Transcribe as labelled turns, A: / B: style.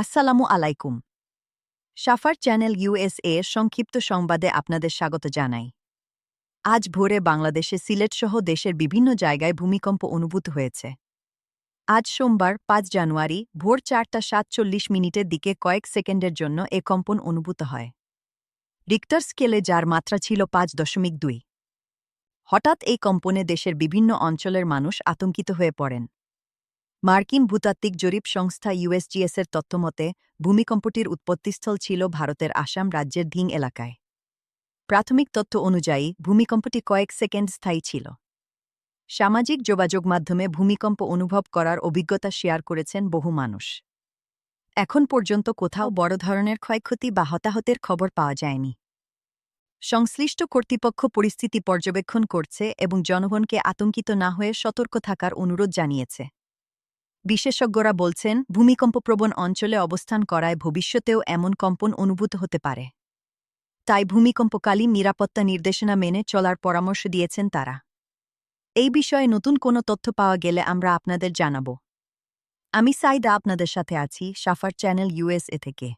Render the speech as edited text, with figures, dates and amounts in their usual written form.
A: আসসালামু আলাইকুম। Suffer channel USA সংক্ষিপ্ত সংবাদে আপনাদের স্বাগত জানাই। আজ ভোরে বাংলাদেশে সিলেটসহ দেশের বিভিন্ন জায়গায় ভূমিকম্প অনুভূত হয়েছে। আজ সোমবার ৫ জানুয়ারি ভোর ৪:৪৭ দিকে কয়েক সেকেন্ডের জন্য এ কম্পন অনুভূত হয়। রিক্টার স্কেলে যার মাত্রা ছিল ৫.২। হঠাৎ এই কম্পনে দেশের বিভিন্ন অঞ্চলের মানুষ আতঙ্কিত হয়ে পড়েন। মার্কিন ভূতাত্ত্বিক জরিপ সংস্থা ইউএসজিএসের তথ্যমতে ভূমিকম্পটির উৎপত্তিস্থল ছিল ভারতের আসাম রাজ্যের ধিং এলাকায়। প্রাথমিক তথ্য অনুযায়ী ভূমিকম্পটি কয়েক সেকেন্ড স্থায়ী ছিল। সামাজিক যোগাযোগ মাধ্যমে ভূমিকম্প অনুভব করার অভিজ্ঞতা শেয়ার করেছেন বহু মানুষ। এখন পর্যন্ত কোথাও বড় ধরনের ক্ষয়ক্ষতি বা হতাহতের খবর পাওয়া যায়নি। সংশ্লিষ্ট কর্তৃপক্ষ পরিস্থিতি পর্যবেক্ষণ করছে এবং জনগণকে আতঙ্কিত না হয়ে সতর্ক থাকার অনুরোধ জানিয়েছে। বিশেষজ্ঞরা বলছেন ভূমিকম্পপ্রবণ অঞ্চলে অবস্থান করায় ভবিষ্যতেও এমন কম্পন অনুভূত হতে পারে। তাই ভূমিকম্পকালীন নিরাপত্তা নির্দেশনা মেনে চলার পরামর্শ দিয়েছেন তারা। এই বিষয়ে নতুন কোনো তথ্য পাওয়া গেলে আমরা আপনাদের জানাব। আমি সাইদা আপনাদের সাথে আছি সাফার চ্যানেল ইউএসএ থেকে।